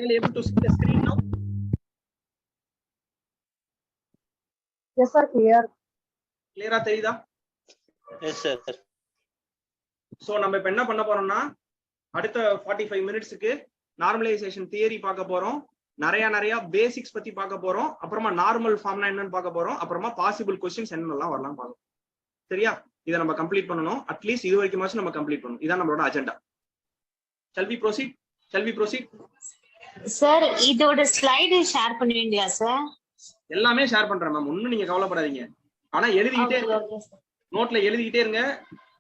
all able to see the screen now? Yes sir, clear. Clear ஆ தெரியுதா? Yes sir. So நம்ம இப்ப என்ன பண்ண போறோம்னா அடுத்த 45 மினிட்ஸ்க்கு நார்மலைசேஷன் தியரி பார்க்க போறோம். நிறைய பேசிக்ஸ் பத்தி பார்க்க போறோம். அப்புறமா நார்மல் ஃபார்ம்னா என்னன்னு பார்க்க போறோம். அப்புறமா பாசிபிள் क्वेश्चंस என்னெல்லாம் வரலாம் பார்க்கலாம். சரியா? இத நம்ம கம்ப்ளீட் பண்ணனும். அட்லீஸ்ட் இது வரைக்குமாச்சும் நம்ம கம்ப்ளீட் பண்ணனும். இதான் நம்மளோட agenda. Shall we proceed? Sir இதோட ஸ்லைடு ஷேர் பண்ணுவீங்களா சார்? எல்லாமே ஷேர் பண்றேன் மேம். ஒண்ணும் நீங்க கவலைப்படாதீங்க. ஆனா எழுதிக்கிட்டே இருங்க. நோட்ல எழுதிக்கிட்டே இருங்க.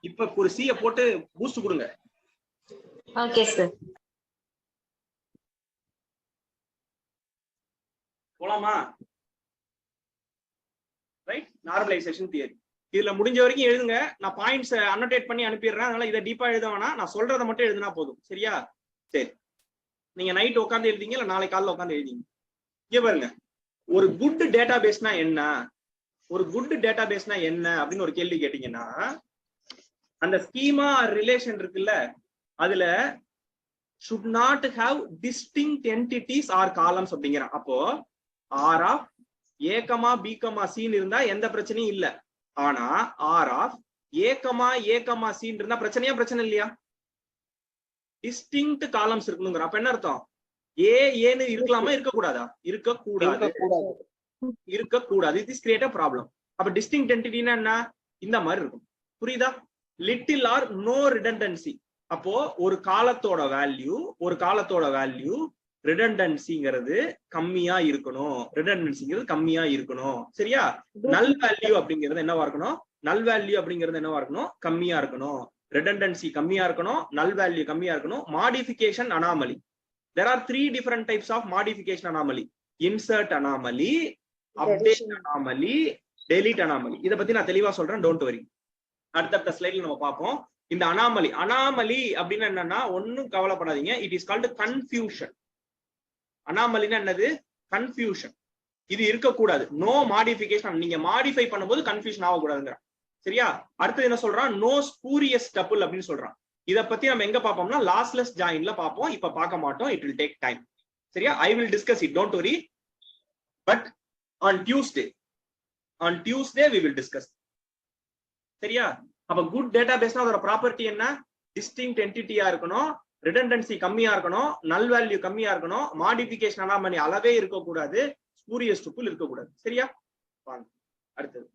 இப்ப ஒரு C போட்டு பூஸ்ட் கொடுங்க. Okay sir. போலாமா? Right, normalisation theory. இதுல முடிஞ்ச வரைக்கும் எழுதுங்க. நான் பாயிண்ட்ஸ் அன்னோட்டேட் பண்ணி அனுப்பிடுறேன். அதனால இதை டீப்பா எழுத வேணாம். நான் சொல்றதை மட்டும் எழுதினா போதும். சரியா? சரி, நீங்க நைட் உட்காந்து எழுதிங்க இல்ல நாளை காலைல உட்காந்து எழுதிங்க. இங்க பாருங்க, ஒரு குட் டேட்டாபேஸ்னா என்ன, ஒரு குட் டேட்டாபேஸ்னா என்ன அப்படின்னு ஒரு கேள்வி கேட்டீங்கன்னா, அந்த ஸ்கீமா ரிலேஷன் இருக்குல்ல, அதுல should not have distinct entities or columns அப்படிங்கிறான். அப்போ R of A, B, C இருந்தா எந்த பிரச்சனையும் இல்ல. ஆனா R of A, C இருந்தா பிரச்சனை இல்லையா? டிஸ்டிங்க்ட் காலம்ஸ் இருக்கணுங்கிற. அப்ப என்ன அர்த்தம்? ஏன்னு இருக்கலாமா, இருக்கக்கூடாதா? இருக்கக்கூடாது. It is create a problem. அப்ப டிஸ்டிங்க்ட் என்டிட்டினா என்ன? இந்த மாதிரி இருக்கும். புரியுதா? Little or no redundancy. அப்போ ஒரு காலத்தோட வேல்யூ ரிடண்டன்சிங்கிறது கம்மியா இருக்கணும். சரியா? நல் வேல்யூ அப்படிங்கிறது என்னவா இருக்கணும்? கம்மியா இருக்கணும். redundancy கம்மியா இருக்கணும், null value கம்மியா இருக்கணும். modification anomaly, there are 3 different types of modification anomaly: insert anomaly, update anomaly, delete anomaly. இத பத்தி நான் தெளிவா சொல்றேன், don't worry. அடுத்த ஸ்லைட்ல நம்ம பார்ப்போம். இந்த anomaly அப்படின்னா என்னன்னா, ஒண்ணும் கவலைப்படாதீங்க. it is called confusion. anomalyனா என்னது? confusion. இது இருக்க கூடாது. no modification. நீங்க modify பண்ணும்போது confusion ஆகக்கூடாதுங்கற. சரியா? அடுத்து என்ன சொல்றான்? நோ ஸ்பூரியஸ் டப்பிள் அப்படின்னு சொல்றான். இத பத்தி நம்ம எங்க பாப்போம்னா லாஸ்லெஸ் ஜாயின்ல பாப்போம். இப்ப பார்க்க மாட்டோம். It will take time. சரியா? I will discuss it, don't worry. But on Tuesday we will discuss. சரியா? அப்ப குட் டேட்டாபேஸ்னா அதோட ப்ராப்பர்ட்டி என்ன? டிஸ்டிங்க்ட் என்டிட்டியா இருக்கணும், ரிடண்டன்சி கம்மியா இருக்கணும், நல் வேல்யூ கம்மியா இருக்கணும், மாடிஃபிகேஷன் அனாமலி அளவே இருக்க கூடாது, ஸ்பூரியஸ் டப்பிள் இருக்க கூடாது. சரியா? வாங்க அடுத்தது.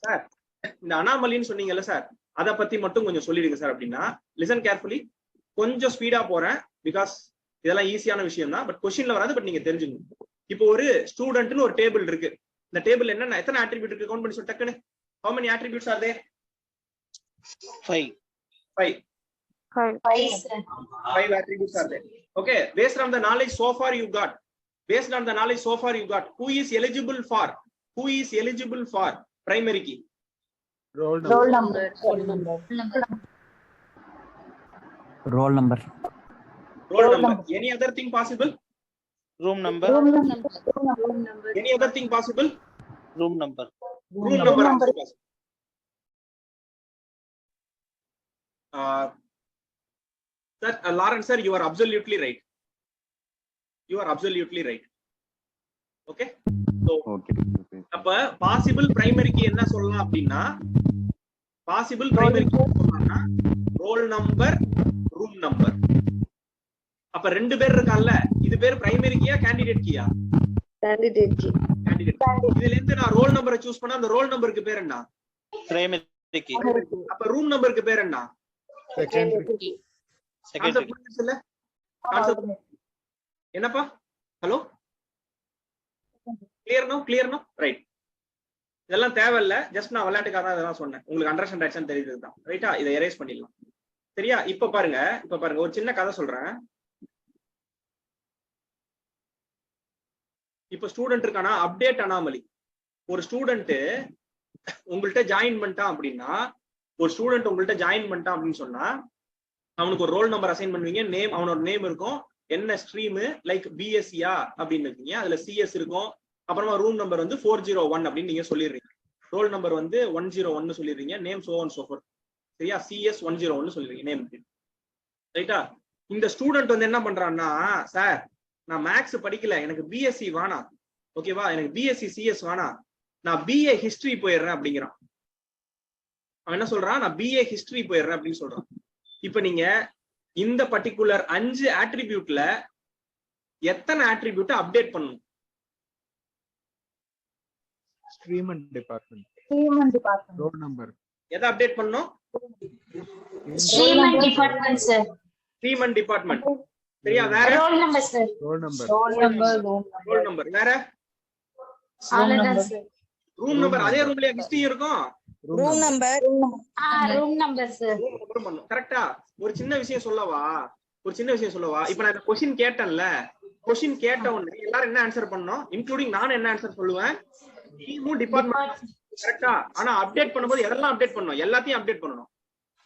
சார், இந்த அனாமலின்னு சொன்னீங்கல்ல சார், அதை பத்தி மட்டும் கொஞ்சம் சொல்லிடுங்க சார். அப்படின்னா லிசன் கேர்ஃபுல்லி. கொஞ்சம் ஸ்பீடா போறேன், பிகாஸ் இதெல்லாம் ஈஸியான விஷயம் தான். பட் கொஸ்டின்ல வராது, பட் நீங்க தெரிஞ்சுக்கணும். இப்போ ஒரு ஸ்டூடெண்ட்னு ஒரு டேபிள் இருக்கு. இந்த டேபிள் என்னன்னா எத்தனை ஆட்ரிபியூட் இருக்கு கவுண்ட் பண்ணி சொல்லு டக்குன்னு. how many attributes are there? 5 attributes are there. Okay, based on the knowledge so far you got, who is eligible for primary key? Roll number. Any other thing possible? room number Any other thing possible? room number Also possible. Sir, Lawrence sir, you are absolutely right. Okay, so அப்ப possible primary key என்ன சொல்லலாம் அப்படின்னா, roll number, room number. அப்ப ரெண்டு பேர் இருக்கான்ல, இது பேர் பிரைமரி கீயா கேண்டிடேட் கீயா? கேண்டிடேட். இதுல இருந்து நான் ரோல் நம்பரை சூஸ் பண்ணா அந்த ரோல் நம்பருக்கு பேர் என்ன? primary key. அப்ப ரூம் நம்பருக்கு பேர் என்ன? secondary key. என்னப்பா? Hello, clear no right. இதெல்லாம் தேவையில்ல, ஜஸ்ட் நான் விளையாட்டுக்காக இதெல்லாம் சொன்னேன். உங்களுக்கு அண்டர்ஸ்டாண்ட் ஆக்சன் தெரியுது தான். ரைட்டா? இதை எரேஸ் பண்ணிடலாம். சரியா? இப்ப பாருங்க ஒரு சின்ன கதை சொல்றேன். இப்ப ஸ்டூடெண்ட் இருக்கானா, அப்டேட் அனாமலி. ஒரு ஸ்டூடெண்ட் உங்கள்கிட்ட ஜாயின் பண்ணிட்டான் அப்படின்னா, அப்படின்னு சொன்னா அவனுக்கு ஒரு ரோல் நம்பர் அசைன் பண்ணுவீங்க. நேம், அவனோட நேம் இருக்கும். என்ன ஸ்ட்ரீம், லைக் பிஎஸ்சியா அப்படின்னு இருக்கீங்க, அதுல சிஎஸ் இருக்கும். அப்புறமா ரூம் நம்பர் வந்து 401 அப்படின்னு நீங்க சொல்லிடுறீங்க. ரோல் நம்பர் வந்து 101 சொல்லிடுறீங்க. Name so on so forth. சரியா? CS 101 சொல்லிடுறீங்க நேம். ரைட்டா? இந்த ஸ்டூடெண்ட் வந்து என்ன பண்றான்னா, சார் நான் மேக்ஸ் படிக்கல, எனக்கு பிஎஸ்சி வேணாம், ஓகேவா, எனக்கு பிஎஸ்சி சிஎஸ் வேணாம், நான் பிஏ ஹிஸ்டரி போயிடுறேன் அப்படிங்கிறான். அவன் என்ன சொல்றான், நான் பிஏ ஹிஸ்டரி போயிடுறேன் அப்படின்னு சொல்றான். இப்ப நீங்க இந்த பர்டிகுலர் 5 ஆட்ரிபியூட்ல எத்தனை ஆட்ரிபியூட் அப்டேட் பண்ணணும்? Stream and department. Stream and department. Roll number. எதை அப்டேட் பண்ணணும்? Stream and department, sir. Stream and department. சரியா? வேற Roll number, sir. Roll number. Roll number. Roll number. வேற அவ்வளவுதான், sir. Room number. அதே ரூம்லயே ஹிஸ்டரி இருக்கும். room number, room number, sir. Room number பண்ணணும். கரெக்ட்டா? ஒரு சின்ன விஷயம் சொல்லவா, இப்ப நான் இந்த क्वेश्चन கேட்டேன்ல, क्वेश्चन கேட்ட உடனே எல்லாரும் என்ன ஆன்சர் பண்ணனும், இன்க்ளூடிங் நான் என்ன ஆன்சர் சொல்லுவேன், டீமும் டிபார்ட்மெண்ட். கரெக்ட்டா? ஆனா அப்டேட் பண்ணும்போது எதெல்லாம் அப்டேட் பண்ணனும்? எல்லாத்தையும் அப்டேட் பண்ணனும்.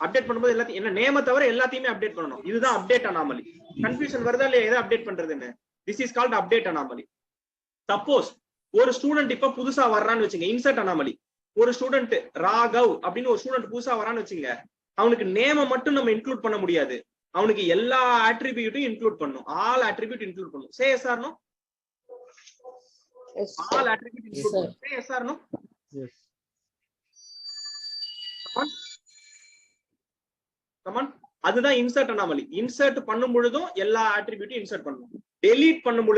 அப்டேட் பண்ணும்போது எல்லாத்தையும், என்ன நேம தவிர எல்லாத்தையுமே அப்டேட் பண்ணனும். இதுதான் அப்டேட் அனாமலி. கன்ஃபியூஷன் வருதா இல்லையா எதை அப்டேட் பண்றதுன்னு? This is called update anomaly. Suppose ஒரு ஸ்டூடெண்ட் இப்ப புதுசா வர்றான்னு வச்சுங்க, இன்சர்ட் அனாமலி. ஒரு ஸ்டூடெண்ட் ராகவ் அப்படின்னு ஒரு ஸ்டூடெண்ட் புதுசா வரான்னு வச்சுங்க, அவனுக்கு நேம மட்டும் நம்ம இன்க்ளூட் பண்ண முடியாது, அவனுக்கு எல்லா ஆட்ரிபியூட்டையும் இன்க்ளூட் பண்ணணும். ஆல் ஆட்ரிபியூட் இன்க்ளூட் பண்ணணும். Say S R no? All attribute include பண்ணணும். Say S R no? Yes. Come on. அதுதான் இன்சர்ட் அனாமலி. இன்சர்ட் பண்ணும் பொழுதும் எல்லா ஆட்ரிபியூட்டையும் இன்சர்ட் பண்ணணும். டெலீட் பண்ணும்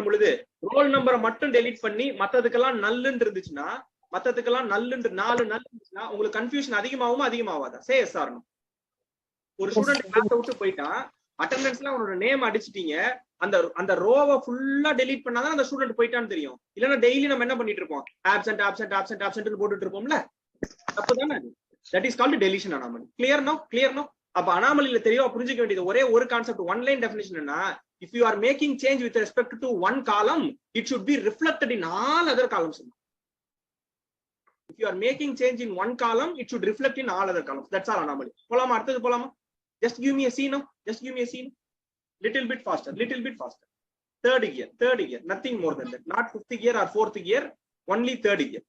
பொழுது ரோல் நம்பரை மட்டும் டெலீட் பண்ணி மத்ததுக்கெல்லாம் நல்லுன்னு இருந்துச்சுன்னா, மத்ததுக்கெல்லாம் நல்லுன்னு 4 நல் இருந்துச்சுன்னா உங்களுக்கு கன்ஃபியூஷன் அதிகமாவாதா? Say S R no? ஒரு ஸ்டூடெண்ட் கிளாஸ் விட்டு போயிட்டான், அட்டெண்டன்ஸ்ல அவனோட நேம் அடிச்சிட்டீங்க, அந்த ரோவை ஃபுல்லா டெலீட் பண்ணாதான் அந்த ஸ்டூடெண்ட் போயிட்டான்னு தெரியும். இல்லன்னா டெய்லி நம்ம என்ன பண்ணிட்டு இருப்போம், ஆப்சென்ட் போட்டுட்டு இருப்போம்ல, அப்பதானே அது. That is called deletion anomaly. Clear no? அப்ப அனாமலில தெளிவா புரிஞ்சுக்க வேண்டியது ஒரே ஒரு கான்செப்ட், ஒன் லைன் டெஃபினிஷன். என்ன, if you are making change with respect to one column, it should be reflected in all other columns. If you are making change in one column, it should reflect in all other columns. That's all anomaly. போலாமா? அடுத்தது போலாமா? Just give me a C now. Little bit faster. Third gear. Nothing more than that. Not 5th gear or 4th gear. Only third gear.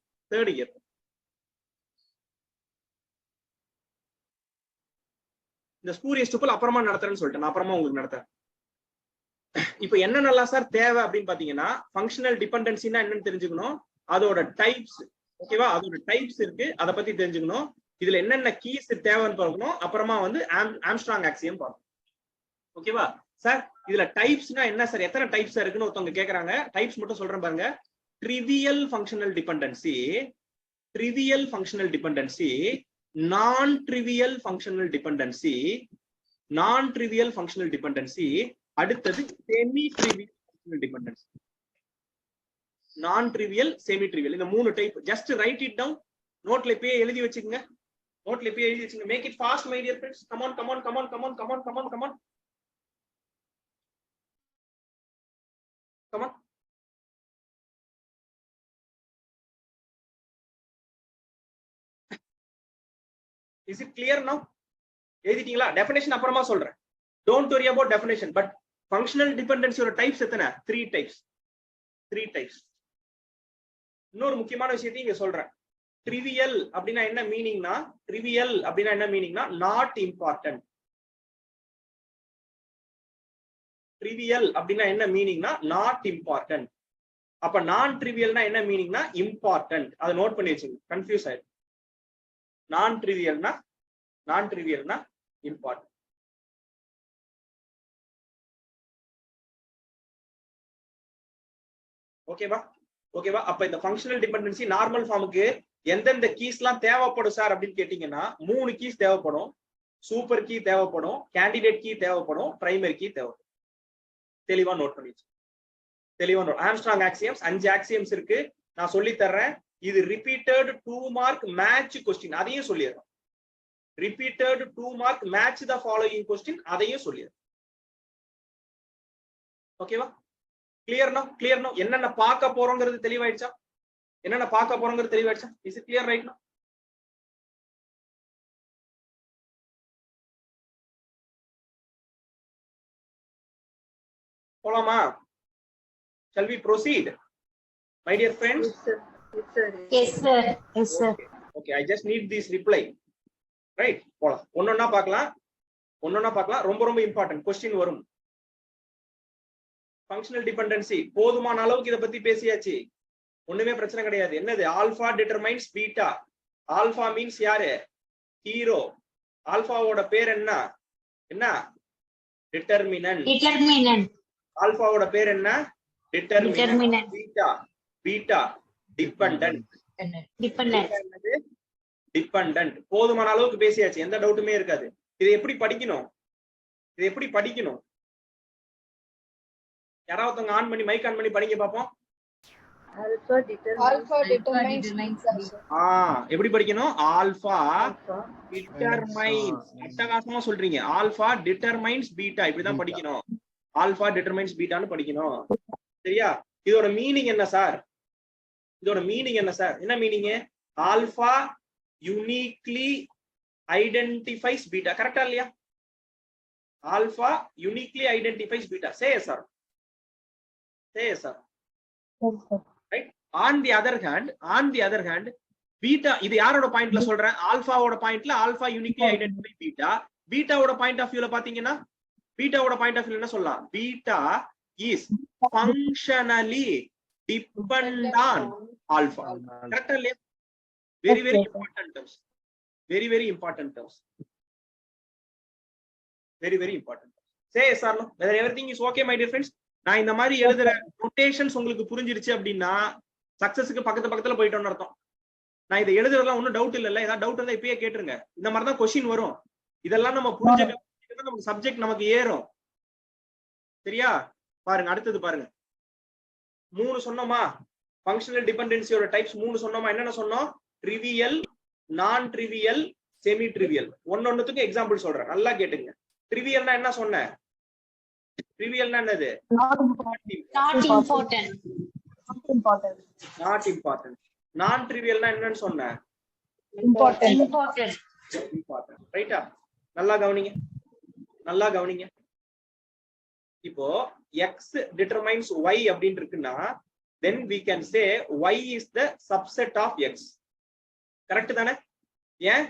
இந்த spurious tuple அப்புறமா நடத்துறேன்னு சொல்லிட்டேன், நான் அப்புறமா உங்களுக்கு நடத்துறேன். இப்போ என்ன நல்லா சார் தேவை அப்படின்னு பாத்தீங்கன்னா, ஃபங்க்ஷனல் டிபெண்டன்சினா என்னன்னு தெரிஞ்சுக்கணும், அதோட டைப்ஸ். ஓகேவா? அதோட டைப்ஸ் இருக்கு, அதை பத்தி தெரிஞ்சுக்கணும். இதுல என்னென்ன கீஸ் தேவைன்னு பார்க்கணும். அப்புறமா வந்து ஆம்ஸ்ட்ராங் ஆக்சியம் பார்க்கணும். ஓகேவா சார்? இதுல டைப்ஸ்னா என்ன சார், எத்தனை டைப்ஸ் இருக்குன்னு ஒருத்தவங்க கேக்குறாங்க. டைப்ஸ் மட்டும் சொல்றேன் பாருங்க. Trivial functional dependency, non trivial functional dependency, அடுத்தது semi trivial functional dependency. Non trivial, semi trivial, இந்த 3 type. Just write it down. நோட்ல இப்பயே எழுதி வச்சுக்கங்க. Make it fast my dear friends. Come on. Is it clear now? எழுதிட்டீங்களா? Definition அப்புறமா சொல்றேன். Don't worry about definition, but functional dependency ஓட types எத்தனை? 3 டைப்ஸ். இன்னொரு முக்கியமான விஷயத்தையும் இங்க சொல்றேன். ட்ரிவியல் அப்படின்னா என்ன மீனிங்னா, நாட் இம்பார்ட்டன்ட். அப்ப நான் ட்ரிவியல்னா என்ன மீனிங்னா, இம்பார்ட்டன்ட். அதை நோட் பண்ணி வச்சுங்க, கன்ஃபியூஸ் ஆயிடும். நான் ட்ரிவியல்னா இம்பார்ட்டன்ட். ஓகேவா? அப்ப இந்த ஃபங்க்ஷனல் டிபெண்டன்சி நார்மல் ஃபார்முக்கு எந்தெந்த கீஸ்லாம் தேவைப்படும் சார் அப்படின்னு கேட்டீங்கன்னா, 3 கீஸ் தேவைப்படும். சூப்பர் கீ தேவைப்படும், கேண்டிடேட் கீ தேவைப்படும், பிரைமரி கீ தேவைப்படும். தெளிவா நோட் பண்ணிச்சு. ஆம்ஸ்ட்ராங் ஆக்சியம்ஸ் 5 ஆக்சியம்ஸ் இருக்கு, நான் சொல்லி தர்றேன். இது ரிப்பீட்டட் 2 மார்க் மேட்ச் கொஸ்டின், அதையும் சொல்லிடுறேன். Repeated 2 mark match the following question, அதையும் சொல்லிடுறேன். ஓகேவா? Clear no? என்னென்ன பார்க்க போறோங்கிறது தெளிவாயிடுச்சா? Is it clear right no? போலாமா? Shall we proceed, my dear friends? Yes, sir. Okay, I just need this reply. Right? போலாம். ஒன்னொன்னா பார்க்கலாம். ஒன்னொன்னா பார்க்கலாம். ரொம்ப ரொம்ப இம்பார்ட்டன்ட் கொஸ்டின் வரும். ஃபங்க்ஷனல் டிபெண்டன்சி போதுமான அளவுக்கு இத பத்தி பேசியாச்சு. ஒண்ணுமே பிரச்சனை கிடையாது. என்னது? Alpha determines beta. Alpha means யாரு? ஹீரோ. ஆல்பாவோட பேர் என்ன? என்ன? டிட்டர்மினன்ட். Determinant. ஆல்பாவோட பேர் என்ன? Determinant. Determinant. Beta. Beta dependent. Dependent. Dependent. போதுமான அளவுக்கு பேசியாச்சு. எந்த டவுட்டுமே இருக்காது. இதை எப்படி படிக்கணும்? இதை எப்படி படிக்கணும்? யாராவது ஆன் பண்ணி மைக் ஆன் பண்ணி படிங்க பாப்போம். Alpha determines. எப்படி படிக்கணும்? Alpha determines. அட்டகாசமா சொல்றீங்க. Alpha determines beta. இப்படிதான் படிக்கணும். ஆல்பா டிட்டர்மைன்ஸ் பீட்டான்னு படிக்கணும். சரியா? இதோட மீனிங் என்ன சார்? இதோட மீனிங் என்ன சார்? என்ன meaning? Alpha uniquely identifies beta. கரெக்டா இல்லையா? Alpha uniquely identifies beta. Say sir. Say sir. Yes, sir. Right? On the other hand, beta இது யாரோட பாயிண்ட்ல சொல்றேன்? ஆல்பாவோட பாயிண்ட்ல ஆல்பா யூனிக்லி ஐடென்டிஃபை பீட்டா. பீட்டாவோட பாயிண்ட் ஆஃப் வியூல பாத்தீங்கன்னா பீட்டாவோட பாயிண்ட் ஆஃப் வியூல என்ன சொல்லலாம்? Beta is functionally depend on alpha. கரெக்ட்டா இல்லையா? Very very important terms. Very very important terms. Very very important. Say sir know whether everything is okay my dear friends. நான் இந்த மாதிரி எழுதுற நோட்டேஷன்ஸ் உங்களுக்கு புரிஞ்சிருச்சு அப்படின்னா சக்சஸ்க்கு பக்கத்துல போயிட்டோம்னு அர்த்தம். நான் இதை எழுதுறதுலாம் ஒன்றும் டவுட் இல்ல. ஏதாவது டவுட் இருந்தா இப்பயே கேட்டுருங்க. இந்த மாதிரி தான் கொஸ்டின் வரும். இதெல்லாம் நம்ம புரிஞ்சுக்க நமக்கு சப்ஜெக்ட் நமக்கு ஏறும். சரியா? பாருங்க அடுத்தது பாருங்க. 3 சொன்னோமா? ஃபங்க்ஷனல் டிபெண்டன்சியோட டைப்ஸ் 3 சொன்னோமா? என்னென்ன சொன்னோம்? ட்ரிவியல், நான் ட்ரிவியல், செமி ட்ரிவியல். ஒன்னொன்னுத்துக்கு எக்ஸாம்பிள் சொல்றேன். நல்லா கேட்டுங்க. ட்ரிவியல்னா என்ன சொன்னேன்? ட்ரிவியல்னா என்னது? Not important. Not important. Not important. Not important. நான் ட்ரிவியல்னா என்னன்னு சொன்னேன்? Important. Important. இம்பார்ட்டன்ட். ரைட்டா? நல்லா கவனிங்க. நல்லா கவனிங்க. இப்போ x determines y அப்படின்னு இருக்குன்னா then we can say y is the subset of x. Correct தானே? ஏன்?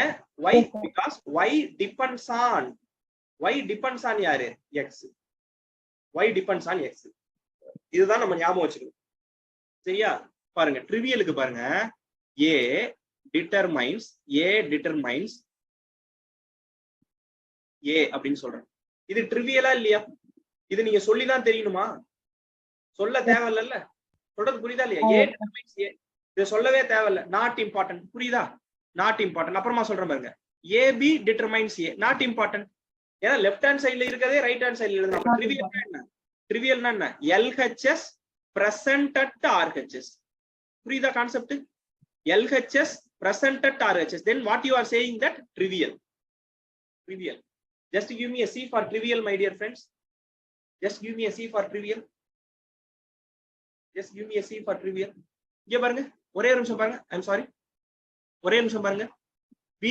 ஏன்? y because y depends on யாரு? x. y depends on x. இதுதான் நம்ம ஞாபகம் வச்சுக்கணும். சரியா? பாருங்க ட்ரிவியலுக்கு பாருங்க. a determines a அப்படின்னு சொல்றேன். இது ட்ரிவியலா இல்லையா? இது நீங்க சொல்லிதான் தெரியணுமா? சொல்ல தேவையில்ல. சொல்றது புரியுதா இல்லையா? a determines a. இது சொல்லவே தேவையில்ல. Not important. புரியுதா? Not important. அப்புறமா சொல்றேன் பாருங்க. ab determines a. Not important. ஏன்னா லெஃப்ட் ஹேண்ட் சைடுல இருக்கதே ரைட் ஹேண்ட் சைடுல எழுதணும். ட்ரிவியல்னா என்ன? ட்ரிவியல்னா என்ன? LHS present at RHS. புரியுதா concept? LHS present at RHS. Then what you are saying that trivial. Just give me a C for trivial, my dear friends. Just give me a C for trivial. இங்க பாருங்க. ஒரே ஒரு நிமிஷம் பாருங்க. I'm sorry. ஒரே நிமிஷம் பாருங்க. B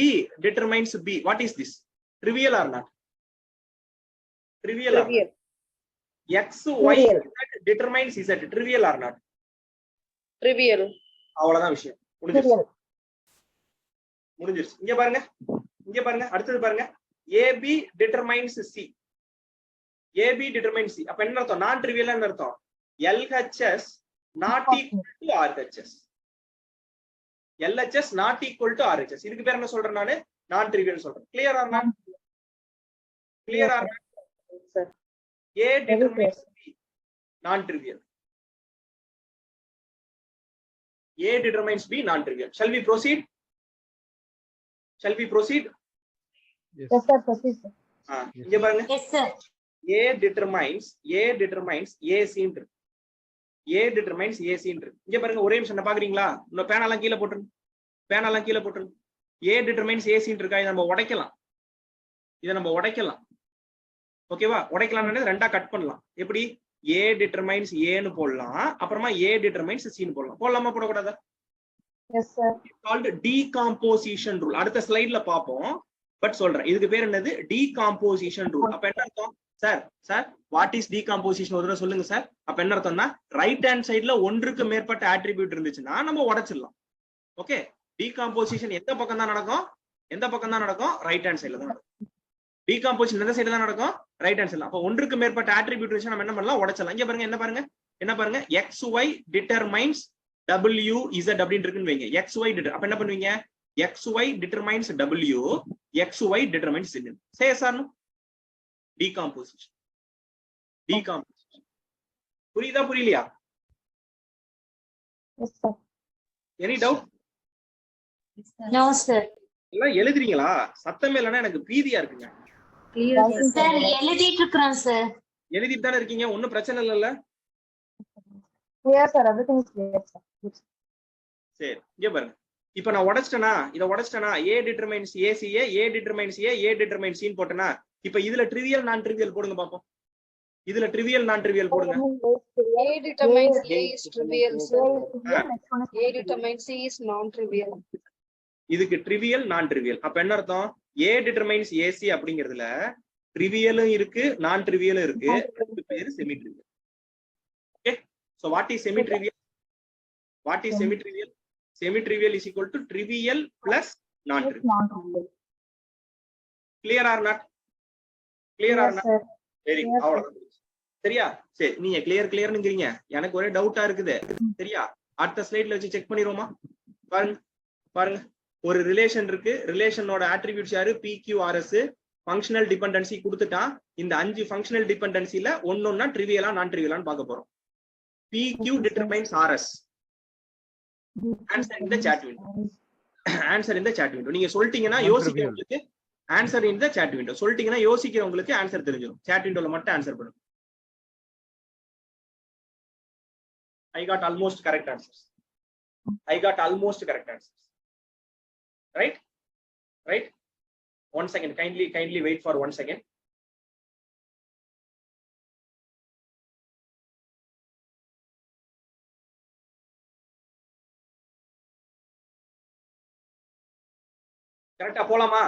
determines B. What is this? Trivial or not? Trivial. X, Y, Z determines Z. Trivial or not? Trivial. அவ்வளவுதான் விஷயம். முடிஞ்சிருச்சு. இங்க பாருங்க. அடுத்தது பாருங்க. AB determines C. அப்ப என்ன அர்த்தம்? நான் ட்ரிவியல் என்ன அர்த்தம்? LHS not equal to RHS. LHS not equal to RHS. இதுக்கு பேர் என்ன சொல்றேன் நானு? நான் ட்ரிவியல் சொல்றேன். Clear or not? Sir. A determines B. Non-trivial. A determines B. Non-trivial. Shall we proceed? Yes. Yes, sir. Proceed, sir. இங்க பாருங்க. Yes, sir. A determines AC ன்னு இருக்கு. A determines AC ன்னு இருக்கு. இங்க பாருங்க ஒரே நிமிஷம் பாக்குறீங்களா? இன்னும் பேனாலாம் கீழே போட்டுருங்க. A determines AC ன்னு இருக்கா? இதை நம்ம உடைக்கலாம். ஓகேவா? உடைக்கலாம்னு ரெண்டா கட் பண்ணலாம். எப்படி? A determines A ன்னு போடலாம். அப்புறமா A determines C ன்னு போடலாம். போடலாமா போடக்கூடாதா? Yes, sir. It's called decomposition rule. அடுத்த ஸ்லைட்ல பாப்போம். பட் சொல்றேன். இதுக்கு பேர் என்னது? decomposition rule. அப்ப என்ன அர்த்தம்? சார் வாட் இஸ் decomposition ஒரு தடவை சொல்லுங்க சார். அப்ப என்ன அர்த்தம்னா ரைட் ஹேண்ட் சைடுல ஒன்றுக்கு மேற்பட்ட ஆட்ரிபியூட் இருந்துச்சுன்னா நம்ம உடைச்சிடலாம். ஓகே? decomposition எந்த பக்கம் தான் நடக்கும்? ரைட் ஹேண்ட் சைடுல தான் நடக்கும். டீகாம்போசிஷன் எந்த சைடு தான் நடக்கும்? Right hand side. அப்ப ஒன்றுக்கு மேற்பட்ட ஆட்ரிபியூட் வச்சு நம்ம என்ன பண்ணலாம்? உடைச்சலாம். இங்க பாருங்க, என்ன பாருங்க XY டிட்டர்மைன்ஸ் WZ அப்படின்னு இருக்குன்னு வைங்க. XY டிட்டர், அப்ப என்ன பண்ணுவீங்க? XY determines W, XY determines Z. say yes or no? Decomposition. புரியுதா புரியலையா? Yes, sir. Any doubt? No, sir. எல்லாம் எழுதுறீங்களா? சத்தமே இல்லைன்னா எனக்கு பீதியா இருக்குங்க. Sir, எழுதிட்டு இருக்கிறோம் sir. எழுதிட்டு தானே இருக்கீங்க, ஒன்னும் பிரச்சனை இல்லைல்ல? Clear, sir. Everything is clear, sir. சரி, இங்க பாருங்க. இப்ப நான் இதை உடைச்சிட்டேனா A determines ACA, A determines A determines C போட்டேனா, இப்ப இதுல ட்ரிவியல் நான் ட்ரிவியல் போடுங்க பாப்போம். இதுல ட்ரிவியல் நான் ட்ரிவியல் போடுங்க. A determines A is trivial, sir. Next one is A determines C is non-trivial. இதுக்கு ட்ரிவியல் நான் ட்ரிவியல். அப்ப என்ன அர்த்தம்? A டிட்டர்மைன்ஸ் AC அப்படிங்கிறதுல ட்ரிவியலும் இருக்கு, நான் ட்ரிவியலும் இருக்கு. அதுக்கு பேரு semi trivial. Okay, so what is semi trivial? Semi trivial is equal to trivial plus non trivial. non-trivial. Clear or not? Yes, sir. Very good. அவ்வளவுதான். சரியா? சரி, நீங்க கிளியர்ங்கறீங்க. எனக்கு ஒரே டவுட்டா இருக்குது. சரியா? அடுத்த ஸ்லைட்ல வச்சு செக் பண்ணிரோமா? பாருங்க. ஒரு ரிலேஷன் இருக்கு. ரிலேஷனோட அட்ரிபியூட்ஸ் யாரு? PQRS. ஃபங்க்ஷனல் டிபெண்டன்சி கொடுத்துட்டான். இந்த 5 ஃபங்க்ஷனல் டிபெண்டன்சில ஒன்னொன்னா ட்ரிவியலா நான் ட்ரிவியலான்னு பார்க்க போறோம். PQ determines RS. Answer in the chat window. நீங்க சொல்லிட்டீங்கன்னா யோசிக்கிறவங்களுக்கு answer in the chat window. சொல்லிட்டீங்கன்னா யோசிக்கிறவங்களுக்கு ஆன்சர் தெரிஞ்சிடும். chat windowல மட்டும் ஆன்சர் பண்ணுங்க. I got almost correct answers. Right? 1 second. Kindly wait for 1 second. கரெக்டா போலாமா?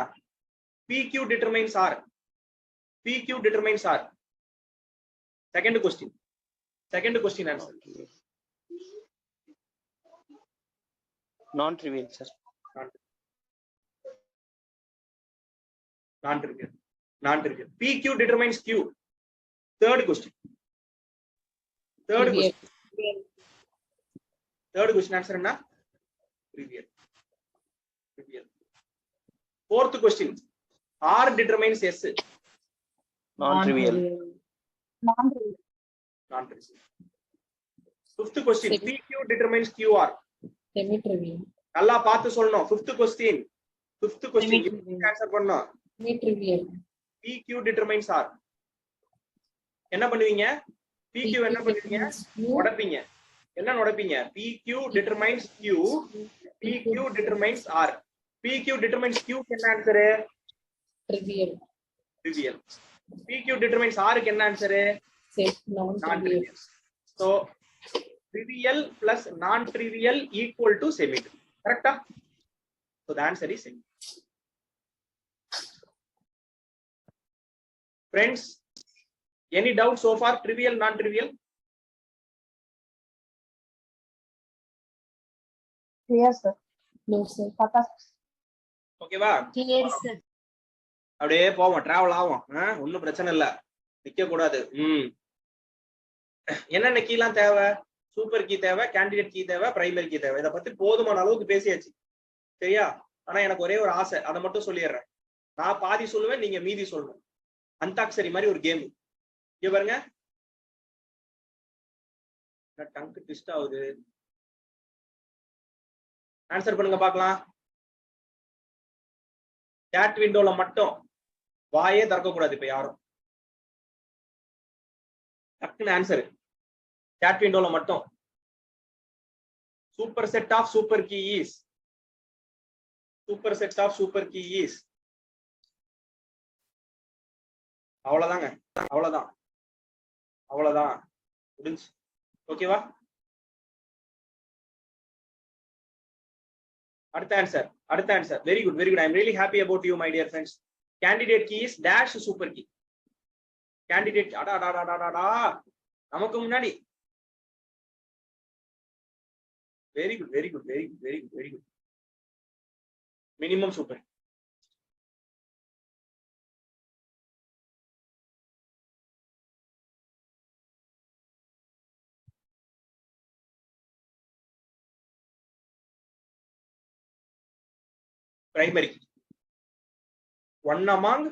PQ determines R. Second question answer. Non-trivial, sir. Non-trivial. PQ determines Q. Third question answer enna? Trivial. Fourth question, R determines S. Non-trivial. Non-trivial. Fifth question, PQ determines QR. Semi-trivial. நல்லா பார்த்து சொல்லணும். Fifth question answer பண்ணனும். Semi-trivial. PQ determines R. என்ன பண்ணுவீங்க? PQ என்ன பண்ணுவீங்க? உடைப்பீங்க. என்ன உடைப்பீங்க? PQ determines Q, PQ determines R. PQ determines Q என்ன answer? Trivial. PQ determines R க்கு என்ன answer? Non-trivial. So trivial plus non-trivial equal to semi-trivial. Correcta? So the answer is semi. Friends, any doubt so far? Trivial, non-trivial? Clear, sir. No, sir. Pata. Okay வா? Clear, sir. அப்படியே போவோம், travel ஆகும். ஒன்னும் பிரச்சனை இல்ல, நிக்க கூடாது. என்னென்ன கீலாம் தேவை? சூப்பர் கீ தேவை, கேண்டிடேட் கீ தேவை, பிரைமரி கீ தேவை. இதை பத்தி போதுமான அளவுக்கு பேசியாச்சு. சரியா? ஆனா எனக்கு ஒரே ஒரு ஆசை, அதை மட்டும் சொல்லிடுறேன். நான் பாதி சொல்லுவேன், நீங்க மீதி சொல்லணும். அந்தாக்சரி மாதிரி ஒரு கேம். இங்க பாருங்க, டங்க் ட்விஸ்ட் ஆகுது. ஆன்சர் பண்ணுங்க பார்க்கலாம். chat விண்டோல மட்டும் வாயே திறக்க கூடாது. இப்ப யாரும் டக்குன்னு ஆன்சர். chat விண்டோல மட்டும். Super set of super key is. அவ்வளவுதாங்க, அவ்வளவுதான் முடிஞ்சு. ஓகேவா? அடுத்த answer. Very good. I am really happy about you, my dear friends. Candidate key is dash super key. Candidate நமக்கு முன்னாடி. Very good. Minimum super. primary key. One among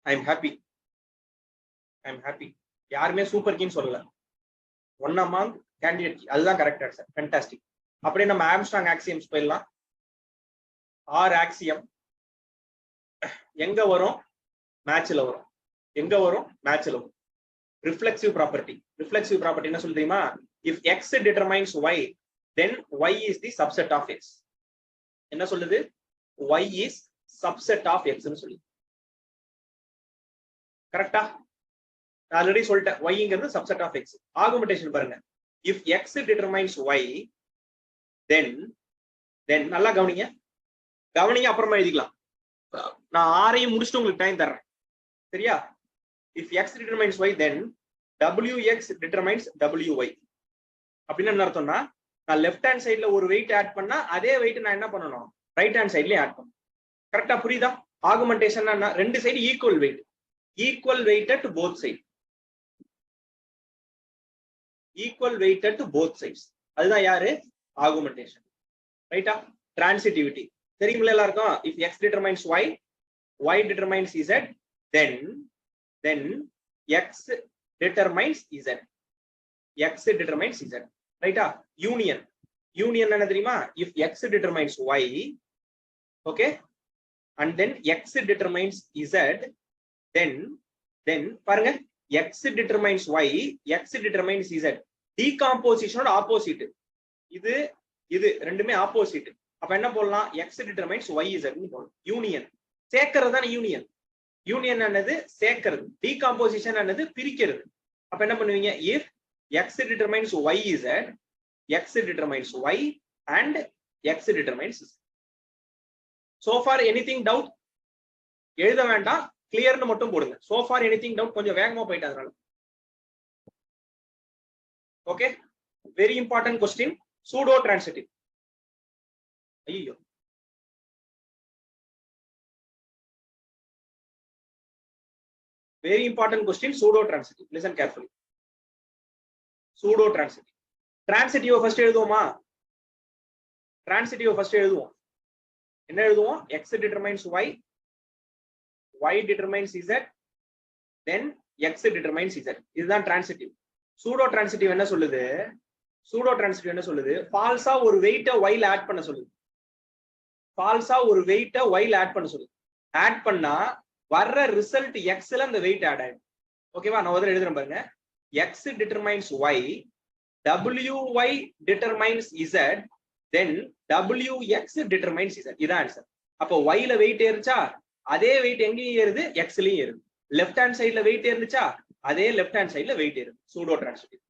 I'm happy. யாருமே super கீன்னு சொல்லல. One among candidate key, அதுதான் correct answer. Fantastic. அப்படியே நம்ம Armstrong axioms போயிடலாம். R Axiom எங்க வரும்? மேட்ச்ல வரும். எங்க வரும்? மேட்ச்ல வரும். Reflexive property. ரிஃப்ளெக்சிவ் ப்ராப்பர்ட்டி என்ன சொல்ல தெரியுமா? If X determines Y then Y is the subset of X. என்ன சொல்லுது? ஒய் இஸ் சப்செட் ஆஃப் எக்ஸ்னு சொல்லி. கரெக்டா? ஆல்ரெடி சொல்லிட்டேன், ஒய்ங்கிறது சப்செட் ஆஃப் எக்ஸ். ஆர்குமெண்டேஷன் பாருங்க. இஃப் எக்ஸ் டிட்டர்மைன்ஸ் ஒய் தென் நல்லா கவனிங்க, அப்புறமா எழுதிக்கலாம். நான் ஆரையும் முடிச்சுட்டு உங்களுக்கு டைம் தர்றேன், சரியா? If X determines Y then wx determines wy. அப்படின்னு என்ன அர்த்தம்னா, நான் லெஃப்ட் ஹேண்ட் சைட்ல ஒரு வெயிட் ஆட் பண்ணா அதே வெயிட் நான் என்ன பண்ணணும்? ரைட் ஹேண்ட் சைட்லயும் ஆட் பண்ணணும். கரெக்டா? புரியுதா? ஆர்குமெண்டேஷன் ரெண்டு side equal weight, equal weighted to both side, equal weighted to both sides. அதுதான் யாரு? ஆர்குமெண்டேஷன். ரைட்டா? டிரான்சிட்டிவிட்டி தெரியுமில்ல எல்லாருக்கும்? If X determines Y, Y determines Z, then X determines Z, X determines Z. ரைட்டா? யூனியன் என்ன தெரியுமா? If X determines Y, okay, and then X determines Z, then பாருங்க, x determines y, x determines z. டீகாம்போசிஷனோட opposite இது ரெண்டுமே opposite. அப்ப என்ன போடலாம்? x determines y z னு போடலாம். யூனியன் சேர்க்கிறது தான் யூனியன். யூனியன் என்னது? சேர்க்கிறது. டீகாம்போசிஷன் என்னது? பிரிக்கிறது. அப்ப என்ன பண்ணுவீங்க? if x determines y z, x determines y and x determines z. So far anything doubt? எழுத வேண்டாம், கிளியர்னு மட்டும் போடுங்க. so far anything doubt? கொஞ்சம் வேகமா போயிட்டு அதனால. Okay, very important question, pseudo transitive. ஐயோ, very important question, pseudo transitive. Listen carefully. Pseudo transitive. Transitive first எழுதுவோமா? டிரான்சிட்டிவ் ஃபர்ஸ்ட் எழுதுவோம். என்ன எழுதுவோம்? x determines y, y determines z, then x determines z. இதுதான் டிரான்சிட்டிவ். சூடோ டிரான்சிட்டிவ் என்ன சொல்லுது? Pseudo transitive என்ன சொல்லுது? ஃபால்ஸா ஒரு வெயிட்ட y ல ஆட் பண்ண சொல்லுது. ஃபால்ஸா ஒரு வெயிட்ட y ல ஆட் பண்ண சொல்லுது. ஆட் பண்ணா வர்ற ரிசல்ட் x ல அந்த வெயிட் ஆட் ஆயிடும். ஓகேவா? நான் முதல்ல எழுதுறேன் பாருங்க. x determines y, wy determines z, then wx determines z. இதான் ஆன்சர். அப்போ y ல வெயிட் ஏறுச்சா, அதே வெயிட் எங்கேயும் ஏறுது? x லயும் ஏறுது. லெஃப்ட் ஹேண்ட் சைடுல வெயிட் ஏறுச்சா, அதே லெஃப்ட் ஹேண்ட் சைடுல வெயிட் ஏறுது. Pseudo transitive.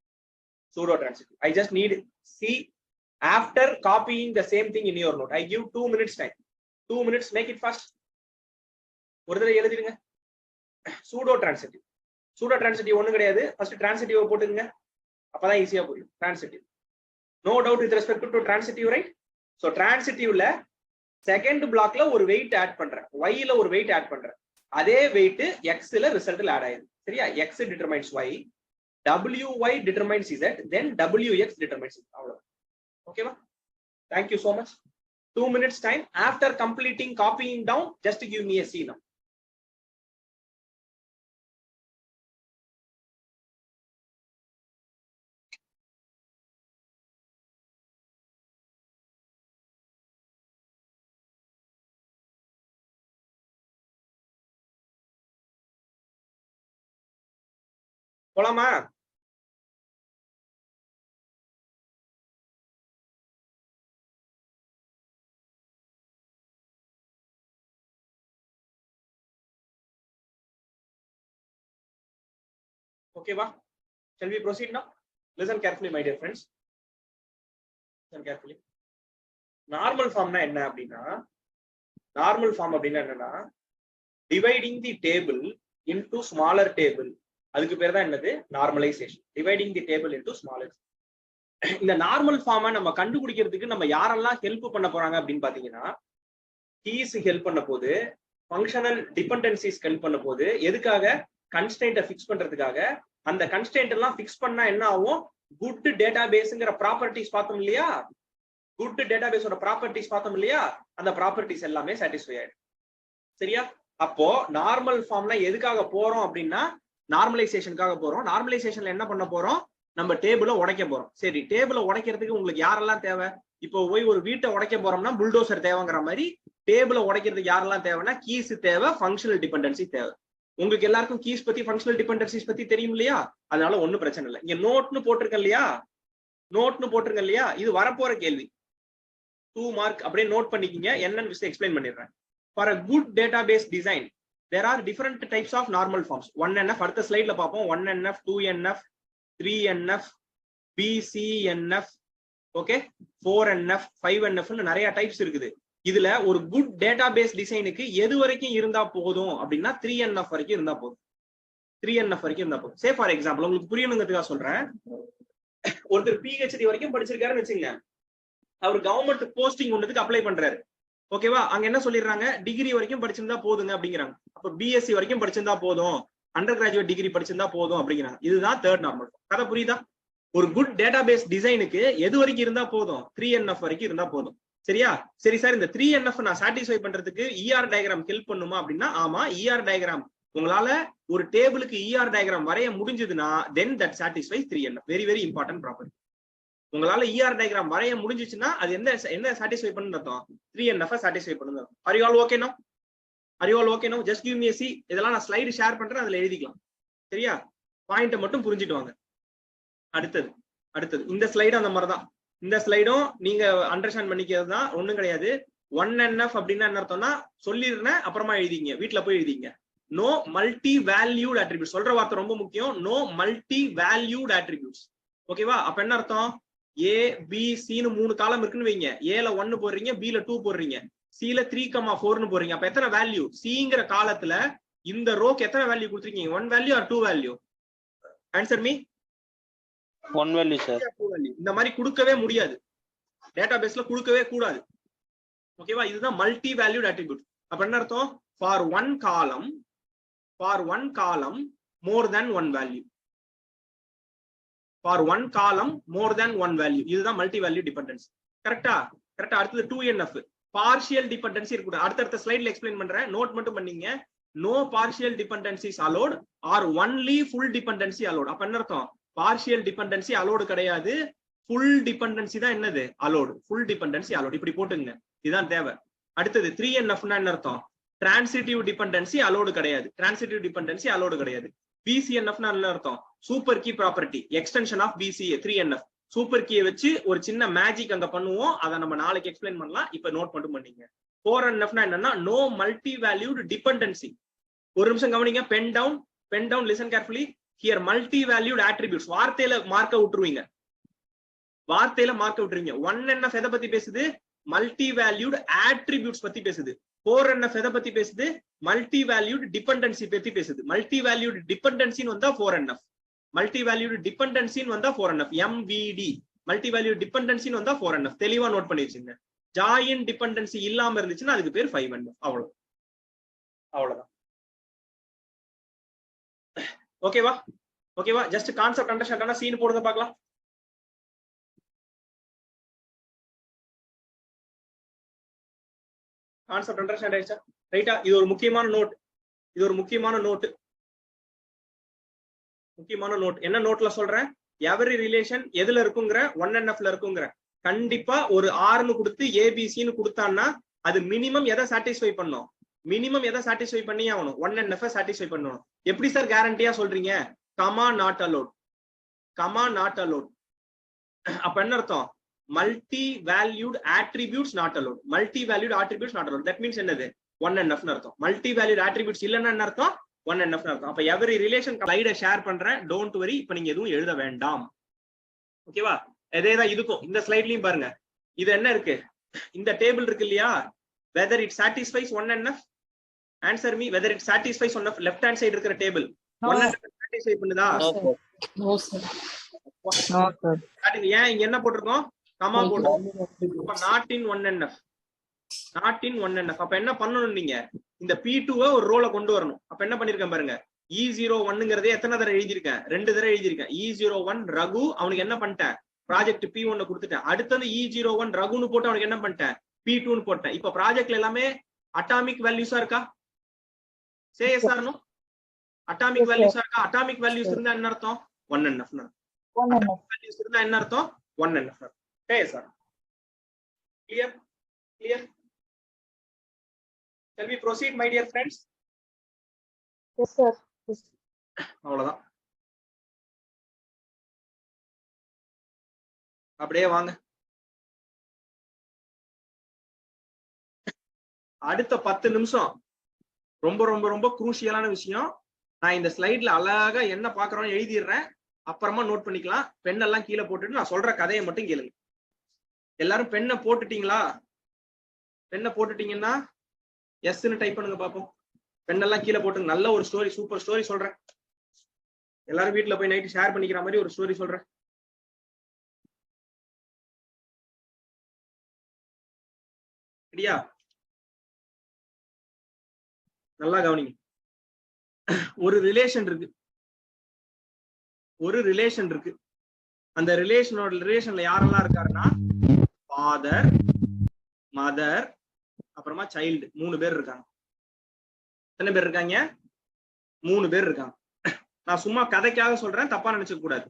Pseudo transitive. I just need see after copying the same thing in your note. I give 2 minutes time. 2 minutes, make it fast. ஒரு தடவை எழுதிடுங்க. Pseudo transitive. Pseudo transitive ஒண்ணும் கிடையாது. First transitive போட்டுங்க. அப்பதான் ஈஸியா புரியும். Transitive. No doubt with respect to transitive, right? So transitive ல second பிளாக்ல ஒரு வெயிட் ஆட் பண்றேன், y ல ஒரு வெயிட் ஆட் பண்றேன், அதே வெயிட் x ல ரிசல்ட்ல ஆட் ஆயிடுது. சரியா? x determines y, wy determines z, then wx determines z. அவ்வளவுதான். ஓகேவா? Thank you so much. 2 minutes time. After completing copying down, just give me a C now. போலாமா? Okay, va? Shall we proceed now? Listen carefully, my dear friends. Listen carefully. Normal form na enna appadina? Normal form appadina enna? Dividing the table into smaller table அதுக்கு பேர் தான் என்னது normalization, dividing the table into smaller. இந்த normal ஃபார்மை நம்ம கண்டுபிடிக்கிறதுக்கு நம்ம யாரெல்லாம் ஹெல்ப் பண்ண போறாங்க அப்படின்னு பாத்தீங்கன்னா, கீஸ் ஹெல்ப் பண்ண போது, ஃபங்க்ஷனல் டிபெண்டன்சிஸ் ஹெல்ப் பண்ண போது, எதுக்காக கன்ஸ்டன்ட்டை ஃபிக்ஸ் பண்றதுக்காக. அந்த கன்ஸ்டன்ட் எல்லாம் ஃபிக்ஸ் பண்ணா என்ன ஆகும், குட் டேட்டாபேஸ்ங்கிற ப்ராப்பர்ட்டிஸ் பார்த்தோம் இல்லையா, குட் டேட்டாபேஸோட ப்ராப்பர்ட்டிஸ் பார்த்தோம் இல்லையா, அந்த ப்ராப்பர்ட்டிஸ் எல்லாமே சாட்டிஸ்ஃபை ஆயிடும். சரியா? அப்போ நார்மல் ஃபார்ம்ல எதுக்காக போறோம் அப்படின்னா நார்மலைசேஷனுக்காக போறோம். நார்மலைசேஷன்ல என்ன பண்ண போறோம், நம்ம டேபிளை உடைக்க போறோம். சரி, டேபிளை உடைக்கிறதுக்கு உங்களுக்கு யாரெல்லாம் தேவை, இப்போ போய் ஒரு வீட்டை உடைக்க போறோம்னா புல்டோசர் தேவைங்கிற மாதிரி டேபிளை உடைக்கிறதுக்கு யாரெல்லாம் தேவைன்னா கீஸ் தேவை, ஃபங்க்ஷனல் டிபெண்டன்சி தேவை. உங்களுக்கு எல்லாருக்கும் கீஸ் பத்தி ஃபங்க்ஷனல் டிபெண்டன்சிஸ் பத்தி தெரியும் இல்லையா, அதனால ஒன்னும் பிரச்சனை இல்லை. இங்க நோட்னு போட்டிருக்கேன் இல்லையா, நோட்னு போட்டிருக்கேன் இல்லையா, இது வரப்போற கேள்வி 2 மார்க் அப்படியே நோட் பண்ணிக்கிங்க. என்னன்னு விஷயம் எக்ஸ்பிளைன் பண்ணிடுறேன். For a good database design, there are different types of normal forms. 1NF அடுத்த ஸ்லைட்ல பார்ப்போம். 1NF, 2NF, 3NF, BCNF, okay, 4NF, 5NF ன்னு நிறைய டைப்ஸ் இருக்குது. இதுல ஒரு குட் டேட்டாபேஸ் டிசைனுக்கு எது வரைக்கும் இருந்தா போதும் அப்படின்னா 3NF வரைக்கும் இருந்தா போதும். 3NF வரைக்கும் இருந்தா போதும். சே ஃபார் எக்ஸாம்பிள் உங்களுக்கு புரியணுங்கிறதுக்காக சொல்றேன். ஒருத்தர் PhD வரைக்கும் படிச்சிருக்காருன்னு வச்சுங்க, அவர் கவர்மெண்ட் போஸ்டிங் ஒன்றுக்கு அப்ளை பண்றாரு. ஓகேவா? அங்க என்ன சொல்லிடுறாங்க, டிகிரி வரைக்கும் படிச்சிருந்தா போதுங்க அப்படிங்கிறாங்க. அப்ப BSc வரைக்கும் படிச்சிருந்தா போதும், அண்டர் கிராஜுவேட் டிகிரி படிச்சிருந்தா போதும் அப்படிங்கிறாங்க. இதுதான் தேர்ட் நார்மல். கதை புரியுதா? ஒரு குட் டேட்டாபேஸ் டிசைனுக்கு எது வரைக்கும் இருந்தா போதும், 3NF வரைக்கும் இருந்தா போதும். சரியா? சரி சார், இந்த 3NF நான் சாட்டிஸ்ஃபை பண்றதுக்கு ER டயக்ராம் ஹெல்ப் பண்ணுமா அப்படின்னா, ஆமா, ER டயக்ராம் உங்களால ஒரு டேபிளுக்கு ER டயக்ராம் வரைய முடிஞ்சதுன்னா then that satisfies 3NF. Very very important property. உங்களால ER டயக்ராம் வரைய முடிஞ்சிச்சுன்னா அது என்ன சாட்டிஸ்ஃபை பண்ணுன்னு அர்த்தம், 3NF சாட்டிஸ்ஃபை பண்ணுங்க. ஆர் யூ ஆல் ஓகே நவ? ஆர் யூ ஆல் ஓகே நவ? Just give me a see. இதெல்லாம் நான் ஸ்லைடு ஷேர் பண்றேன், அதுல எழுதிக்கலாம். சரியா? பாயிண்ட்டை மட்டும் புரிஞ்சிட்டு வாங்க. அடுத்தது இந்த ஸ்லைடு அந்த மாதிரி தான். இந்த ஸ்லைடும் நீங்க அண்டர்ஸ்டாண்ட் பண்ணிக்கிறது தான், ஒண்ணும் கிடையாது. 1NF அப்படின்னா என்ன அர்த்தம்னா சொல்லிடுறேன், அப்புறமா எழுதிங்க, வீட்டுல போய் எழுதிங்க. No multi valued attribute. சொல்ற வார்த்தை ரொம்ப முக்கியம். No multi valued attributes. ஓகேவா? அப்ப என்ன அர்த்தம், A B C ன்னு 3 காலம் இருக்குன்னு வைங்க. Aல 1 போடுறீங்க, Bல 2 போடுறீங்க, Cல 3,4ன்னு போடுறீங்க. அப்ப எத்தனை வேல்யூ, Cங்கிற காலத்துல இந்த ரோக்கு எத்தனை வேல்யூ கொடுத்துருக்கீங்க, 1 value or 2 value? Answer me. 1 value sir. இந்த மாதிரி கொடுக்கவே முடியாது, டேட்டாபேஸ்ல கொடுக்கவே கூடாது. ஓகேவா? இதுதான் மல்டி வேல்யூட் அட்ரிபியூட். அப்ப என்ன அர்த்தம், ஃபார் ஒன் காலம் மோர் தென் 1 value. For one column more than 1 value. இதுதான் மல்டி வேல்யூ டிபெண்டன்சி. கரெக்டா? கரெக்டா. அடுத்தது 2NF பார்ஷியல் டிபெண்டன்சி இருக்கு. அடுத்த ஸ்லைட்ல எக்ஸ்பிளைன் பண்றேன், நோட் மட்டும் பண்ணீங்க. No partial dependencies allowed or only full dependency allowed. அப்ப என்ன அர்த்தம், பார்ஷியல் டிபெண்டன்சி அலோடு கிடையாது, ஃபுல் டிபெண்டன்சி தான் என்னது அலோடு. Full dependency allot. இப்படி போட்டுங்க, இதுதான் தேவை. அடுத்தது 3NFனா என்ன அர்த்தம், டிரான்சிட்டிவ் டிபெண்டன்சி அலோடு கிடையாது. டிரான்சிட்டிவ் டிபெண்டன்சி அலோடு கிடையாது. BCNFனா என்ன அர்த்தம், super key property, extension of BCA 3NF. Super கீயை வச்சு ஒரு சின்ன மேஜிக் அங்க பண்ணுவோம், அதை நம்ம நாளைக்கு எக்ஸ்பிளைன் பண்ணலாம். இப்ப நோட் மட்டும் பண்ணீங்க. 4NFனா என்னன்னா நோ மல்டி வேல்யூட் டிபெண்டன்சி. ஒரு நிமிஷம் கவனிங்க, pen down listen carefully. Here multi valued attributes. வார்த்தையில மார்க்க விட்டுருவீங்க, 1NF எதை பத்தி பேசுது, மல்டி வேல்யூட் அட்ரிபியூட்ஸ் பத்தி பேசுது. 4NF எதை பத்தி பேசுது, மல்டி வேல்யூட் டிபெண்டன்சி பத்தி பேசுது. மல்டி வேல்யூட் டிபெண்டன்சின்னு வந்தா 4NF, மல்டி வேல்யூட் டிபெண்டன்சின்னு வந்தா 4NF. MVD மல்டி வேல்யூட் டிபெண்டன்சின்னு வந்தா 4NF. தெளிவா நோட் பண்ணி வச்சுங்க. ஜாயின் டிபெண்டன்சி இல்லாம இருந்துச்சுன்னா அதுக்கு பேர் 5NF. அவ்வளவுதான். ஓகேவா? ஜஸ்ட் கான்செப்ட் அண்டர்ஸ்டாண்ட் ஆனா சீன் போடுங்க பார்க்கலாம். கான்செப்ட் அண்டர்ஸ்டாண்ட் ஆயிடுச்சா? ரைட்டா? இது ஒரு முக்கியமான நோட். என்ன நோட்ல சொல்றேன், எவரி ரிலேஷன் எதுல இருக்குங்கிற 1NFல இருக்குங்கிற. கண்டிப்பா ஒரு Rன்னு கொடுத்து ABCன்னு கொடுத்தான்னா அது மினிமம் எதை சாட்டிஸ்ஃபை பண்ணும், மினிமம் எதை சாட்டிஸ்ஃபை பண்ணி ஆகணும், 1NF சாட்டிஸ்ஃபை பண்ணணும். எப்படி சார் கேரண்டியா சொல்றீங்க, கமா நாட் அலோட். அப்ப என்ன அர்த்தம், multi valued attributes not allowed. Multi valued attributes not allowed. That means என்னது, 1NF னு அர்த்தம். மல்டி வேல்யூட் அட்ரிபியூட்ஸ் இல்லன்னா என்ன அர்த்தம், 1NF னு அர்த்தம். அப்ப எவரி ரிலேஷன் ஸ்லைடை ஷேர் பண்றேன், டோன்ட் வரி. இப்ப நீங்க எதுவும் எழுத வேண்டாம். ஓகேவா? அதேதான் இதுக்கும். இந்த ஸ்லைட்லயும் பாருங்க, இது என்ன இருக்கு, இந்த டேபிள் இருக்கு இல்லையா, whether it satisfies 1NF, answer me, whether it satisfies 1NF. left hand side இருக்கிற டேபிள் 1NF satisfy பண்ணுதா? No, sir. No, sir. No, sir. ஏன் இங்க என்ன போட்டிருக்கோம்? கமா போட்டிருக்கோம். Multi-value அப்ப attributes. not in 1NF. not in 1NF. அப்ப என்ன பண்ணணும் நீங்க? இந்த P2 ஒரு ரோல கொண்டு வரணும். அப்ப என்ன பண்ணிருக்கேன் பாருங்க. E01ங்கிறதே எத்தனை தடவை எழுதியிருக்கேன்? 2 தடவை எழுதியிருக்கேன். E01 ரகு அவனுக்கு என்ன பண்ணிட்டேன்? ப்ராஜெக்ட் P1 கொடுத்துட்டேன். அடுத்தது E01 ரகுன்னு போட்டு அவனுக்கு என்ன பண்ணிட்டேன்? P2ன்னு போட்டேன். இப்ப ப்ராஜெக்ட்ல எல்லாமே அட்டாமிக் வேல்யூஸா இருக்கா? Say S R no? Atomic வேல்யூஸா இருக்கா? அட்டாமிக் வேல்யூஸ் இருந்தா என்ன அர்த்தம்? 1NF. One and a half. Values இருந்தா என்ன அர்த்தம்? 1NF. Say S R. Clear? Clear? Shall we proceed, my dear friends? Yes, sir. Yes. அவ்வளவுதான். அப்படியே வாங்க. அடுத்த 10 நிமிஷம் ரொம்ப ரொம்ப ரொம்ப குரூஷியலான விஷயம். நான் இந்த ஸ்லைட்ல அழகா என்ன பாக்குறோம்னு எழுதிடுறேன். அப்புறமா நோட் பண்ணிக்கலாம். பெண்ணெல்லாம் கீழே போட்டுட்டு நான் சொல்ற கதையை மட்டும் கேளுங்க. எல்லாரும் பெண்ணை போட்டுட்டீங்களா? பெண்ணை போட்டுட்டீங்கன்னா எஸ்ன்னு டைப் பண்ணுங்க பாப்போம். பெண்ணெல்லாம் கீழே போட்டு நல்ல ஒரு ஸ்டோரி, சூப்பர் ஸ்டோரி சொல்றேன். எல்லாரும் வீட்டுல போய் நைட்டு ஷேர் பண்ணிக்கிற மாதிரி ஒரு ஸ்டோரி சொல்றேன். சரியா? நல்லா கவனிங்க. ஒரு ரிலேஷன் இருக்கு. ஒரு ரிலேஷன் இருக்கு. அந்த ரிலேஷன்ல யாரெல்லாம் இருக்காருன்னா ஃபாதர், மதர், அப்புறமா சைல்டு, 3 பேர் இருக்காங்க. எத்தனை பேர் இருக்காங்க? 3 பேர் இருக்காங்க. நான் சும்மா கதைக்காக சொல்றேன், தப்பா நினைச்சுக்க கூடாது.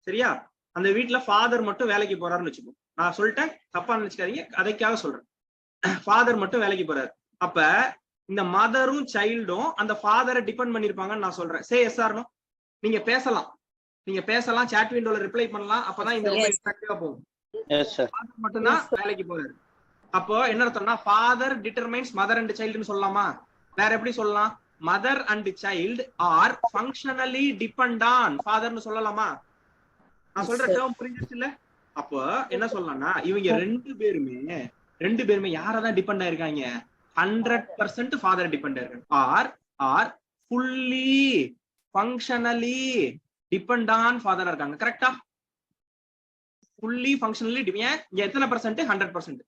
சரியா? அந்த வீட்டுல ஃபாதர் மட்டும் வேலைக்கு போறாருன்னு வச்சுக்கோ. நான் சொல்லிட்டேன், தப்பா நினைச்சுக்காதீங்க, கதைக்காக சொல்றேன். ஃபாதர் மட்டும் வேலைக்கு போறாரு. அப்ப இந்த மதரும் சைல்டும் அந்த ஃபாதரை டிபெண்ட் பண்ணிருப்பாங்கன்னு நான் சொல்றேன். Say S R no? நீங்க பேசலாம், நீங்க பேசலாம், சாட் விண்டோல ரிப்ளை பண்ணலாம். அப்பதான் இந்த ரொம்ப இன்ட்ராக்டிவா போகும். Yes, sir. ஃபாதர் மட்டும் தான் வேலைக்கு போறாரு. அப்போ என்ன அர்த்தம்னா ஃபாதர் டிட்டர்மைன்ஸ் மதர் அண்ட் சைல்டுன்னு சொல்லலாமா? வேற எப்படி சொல்லலாம்? Mother and child are functionally depend on ஃபாதர்னு சொல்லலாமா? நான் சொல்ற டேர்ம் புரிஞ்சிருச்சு இல்ல? அப்போ என்ன சொல்லலாம்னா இவங்க ரெண்டு பேருமே யாரதான் டிபெண்ட் ஆயிருக்காங்க? 100% ஃபாதர் டிபெண்ட் ஆயிருக்காங்க. Are fully functionally depend on ஃபாதரா இருக்காங்க. கரெக்டா? ஃபுல்லி ஃபங்க்ஷனலி இங்க எத்தனை பர்சன்ட்? 100%.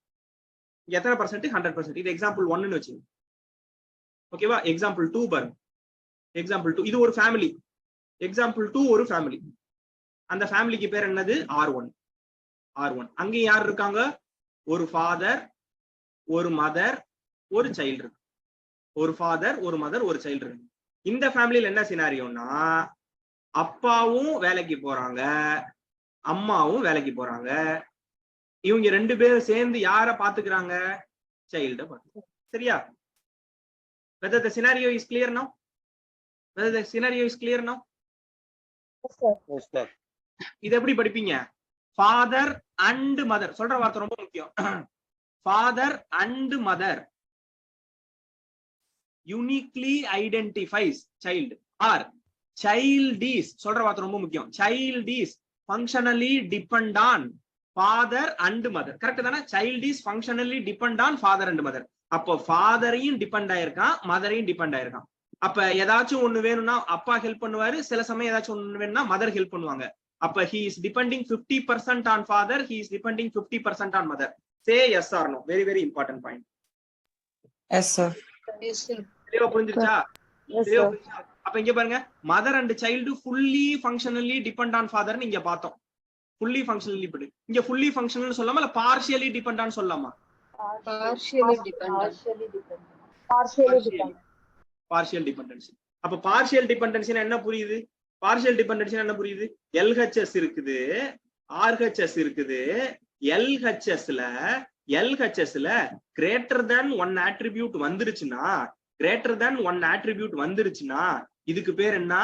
எத்தனை பர்சன்ட்? 100%. இது எக்ஸாம்பிள் 1ன்னு வச்சுங்க. ஓகேவா? எக்ஸாம்பிள் 2 பாருங்க. எக்ஸாம்பிள் 2 இது ஒரு ஃபேமிலி. எக்ஸாம்பிள் 2 ஒரு ஃபேமிலி. அந்த ஃபேமிலிக்கு பேர் என்னது? R1. அங்க யார் இருக்காங்க? ஒரு ஃபாதர், ஒரு மதர், ஒரு சைல்டு இருக்கு. ஒரு ஃபாதர், ஒரு மதர், ஒரு சைல்டு இருக்கு. இந்த ஃபேமிலியில என்ன சினாரியோன்னா அப்பாவும் வேலைக்கு போறாங்க, அம்மாவும் வேலைக்கு போறாங்க. இவங்க 2 பேரும் சேர்ந்து யார பாத்துக்கிறாங்க? சைல்ட பாத்துக்கிறாங்க. சரியா? whether the scenario is clear now? Whether the scenario is clear now? Yes, sir. Yes, sir. இது எப்படி படிப்பீங்க? ஃபாதர் அண்ட் மதர் சொல்ற வார்த்தை ரொம்ப முக்கியம். Father and mother uniquely identifies child. Or child is சொல்ற வார்த்தை ரொம்ப முக்கியம். Child is functionally depend on father and mother. Correct தானே? Child is functionally depend on father and mother. அப்போ ஃபாதரையும் டிபெண்ட் ஆயிருக்கான், மதரையும் டிபெண்ட் ஆயிருக்கான். அப்ப ஏதாச்சும் ஒண்ணு வேணும்னா அப்பா ஹெல்ப் பண்ணுவாரு, சில சமயம் ஏதாச்சும் ஒண்ணு வேணும்னா மதர் ஹெல்ப் பண்ணுவாங்க. அப்ப he is depending 50% on father, he is depending 50% on mother. Say yes or no. Very very important point. Yes, sir. Yes, sir. தெளிவா புரிஞ்சிருச்சா? Yes, தெளிவா sir. புரிஞ்சிருச்சா? அப்ப இங்க பாருங்க, mother and child fully functionally depend on ஃபாதர்னு இங்க பார்த்தோம். Fully functionally depend. இங்க fully functional சொல்லாமா இல்ல பார்ஷியலி டிபெண்ட் ஆன் சொல்லலாமா? Partially dependent. Partially dependent. Partially dependent. Partial dependency. அப்ப பார்ஷியல் டிபெண்டன்சினா என்ன புரியுது? பார்ஷியல் டிபெண்டன்சி என்ன புரியுது? LHS இருக்குது, RHS இருக்குது. LHSல greater than 1 attribute வந்துருச்சுன்னா இதுக்கு பேர் என்ன?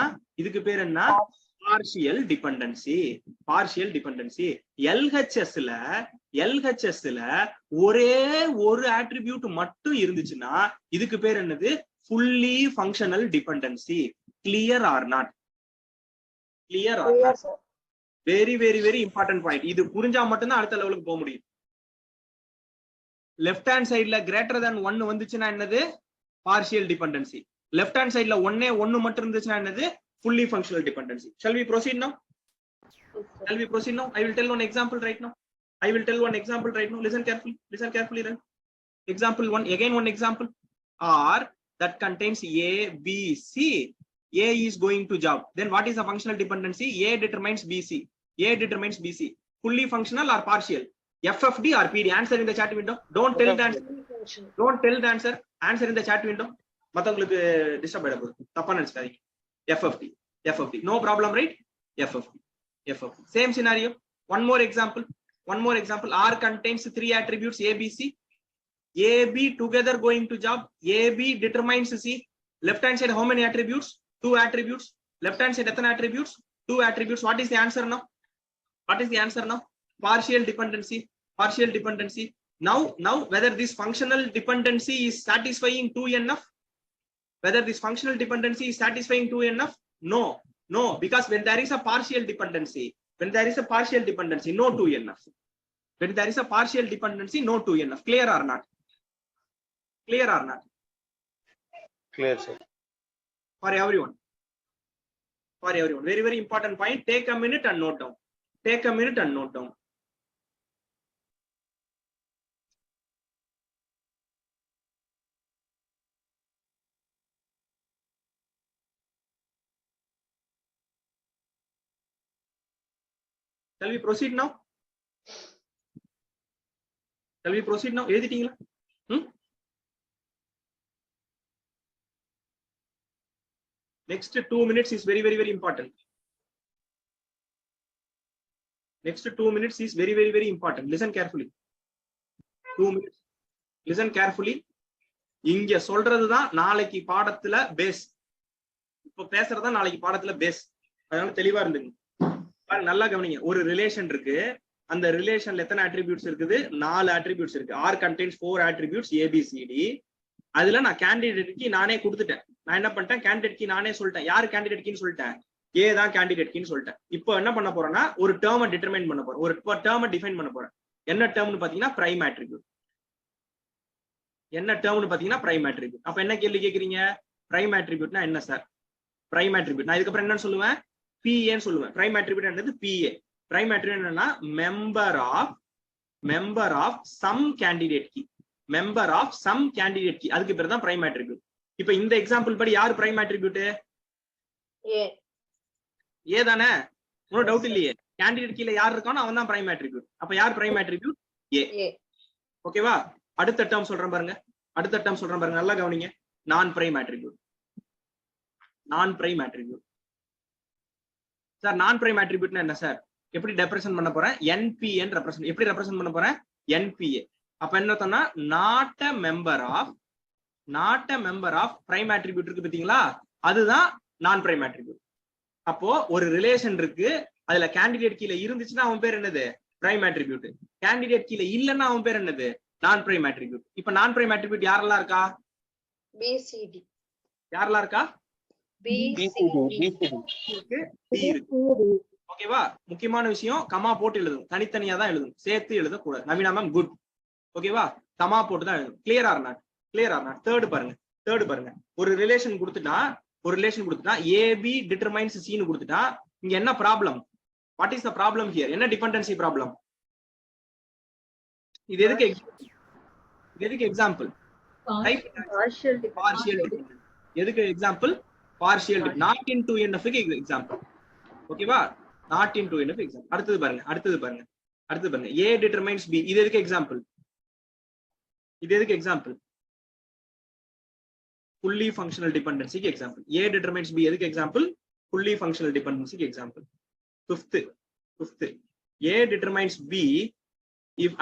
Partial dependency. LHSல ஒரே ஒரு attribute மட்டும் இருந்துச்சுன்னா இதுக்கு பேர் என்னது? fully functional dependency. Clear or not? Clear or Clear, not? sir. Very very very important point. இது புரிஞ்சா மட்டும்தான் அடுத்த லெவலுக்கு போக முடியும். லெஃப்ட் ஹேண்ட் சைடுல greater than 1 வந்துச்சுன்னா என்னது? Partial dependency. லெஃப்ட் ஹேண்ட் சைடுல 1 மட்டும் இருந்துச்சுன்னா என்னது? fully functional dependency. Shall we proceed now? Shall we proceed now? I will tell one example right now. Listen carefully then. Example 1, again one example. R that contains A, B, C. A is going to job. Then what is the functional dependency? A determines BC. Fully functional or partial? FFD or PD? Answer in the chat window. Don't tell the answer. Answer in the chat window. மத்தவங்களுக்கு disturb ஆயிட போகுது, தப்பா நினைச்சுக்காதீங்க. FFD. No problem, right? FFD. Same scenario. One more example. R contains 3 attributes A, B, C. A, B together going to job. A, B determines C. Left hand side how many attributes? 2 attributes. Left hand side எத்தனை attributes? 2 attributes. What is the answer now? Partial dependency. Now whether this functional dependency is satisfying 2NF? No, because when there is a partial dependency, no 2NF. When there is a partial dependency, no 2NF. Clear or not? Clear, sir. For everyone. Very, very important point. Take a minute and note down. Shall we proceed now? எழுதிட்டீங்களா? Next 2 minutes is very, very, very important. Listen carefully. 2 minutes. Listen carefully. இங்க சொல்றதுதான் நாளைக்கு பாடத்துல base. இப்ப பேசுறதா நாளைக்கு பாடத்துல base. அதனால தெளிவா இருந்துங்க. நல்லா கவனிங்க. ஒரு ரிலேஷன் இருக்கு. அந்த ரிலேஷன்ல எத்தனை அட்ரிபியூட்ஸ் இருக்குது? 4 அட்ரிபியூட்ஸ் இருக்கு. R contains 4 attributes A, B, C, D. அதுல நான் கேண்டிடேட் கீ நானே கொடுத்துட்டேன். நான் என்ன பண்ணிட்டேன்? கேண்டிடேட் கீ நானே சொல்லிட்டேன். யாரு கேண்டிடேட் கீன்னு சொல்லிட்டேன்? A தான் கேண்டிடேட் கீன்னு சொல்லிட்டேன். இப்போ என்ன பண்ண போறேன்னா ஒரு டேர்மை டிட்டர்மைன் பண்ண போறேன். ஒரு டேர்மை டிஃபைன் பண்ண போறேன். என்ன டேர்ம்னு பாத்தீங்கன்னா பிரைம் அட்ரிபியூட். அப்ப என்ன கேள்வி கேக்குறீங்க? பிரைம் அட்ரிபியூட்னா என்ன சார்? பிரைம் அட்ரிபியூட் நான் இதுக்கப்புறம் என்னன்னு சொல்லுவேன்? PA ன்னு சொல்லுவேன். பிரைம் அட்ரிபியூட் என்னது? PA. பிரைம் அட்ரிபியூட் என்னன்னா member of some candidate key. அதுக்கு பேர் தான் பிரைம் அட்ரிபியூட். இப்ப இந்த எக்ஸாம்பிள் படி யார் பிரைம் அட்ரிபியூட்? ஏ தானே? ஒன்னும் டவுட் இல்லையே. கேண்டிடேட் கீழ யார் இருக்கானோ அவன் தான் பிரைம் அட்ரிபியூட். அப்ப யார் பிரைம் அட்ரிபியூட்? ஏ. ஓகேவா? அடுத்த டேர்ம் சொல்றேன் பாருங்க. நல்லா கவனிங்க. நான் பிரைம் அட்ரிபியூட். சார் நான் பிரைம் அட்ரிபியூட்னா என்ன சார்? எப்படி ரெப்ரசன்ட் பண்ண போறேன்? NPN represent. எப்படி ரெப்ரசன்ட் பண்ண போறேன்? NPA. அப்ப என்ன சொன்னா not a member of prime attribute இருக்கு பாத்தீங்களா? அதுதான் நான் பிரைம் அட்ரிபியூட். அப்போ ஒரு ரிலேஷன் இருக்கு. அதுல கேண்டிடேட் கீழ இருந்துச்சுன்னா அவன் பேர் என்னது? Prime attribute. கேண்டிடேட் கீழ இல்லன்னா அவன் பேர் என்னது? நான் பிரைம் அட்ரிபியூட். இப்ப நான் பிரைம் அட்ரிபியூட் யாரெல்லாம் இருக்கா? BCD. யாரெல்லாம் இருக்கா? BCD. ஓகேவா? முக்கியமான விஷயம், கமா போட்டு எழுதும். தனித்தனியா தான் எழுதும், சேர்த்து எழுதக்கூடாது. நவீனா மேம் குட். ஓகேவா? கமா போட்டு தான் எழுதும். Clear R not? தேர்ட் பாருங்க. ஒரு ரிலேஷன் கொடுத்துட்டா AB determines C ன்னு கொடுத்துட்டா இங்க என்ன problem? What is the problem here? என்ன டிபெண்டன்சி ப்ராப்ளம்? இது எதுக்கு எக்ஸாம்பிள்? பார்ஷியல். எதுக்கு example? Partial. Not in 2NF க்கு எக்ஸாம்பிள். ஓகேவா? Not in 2NF example. அடுத்தது பாருங்க. A determines B. இது எதுக்கு எக்ஸாம்பிள்? fully functional dependency க்கு எக்ஸாம்பிள். A determines B எதுக்கு எக்ஸாம்பிள்? fully functional dependency க்கு example. Fifth. A determines B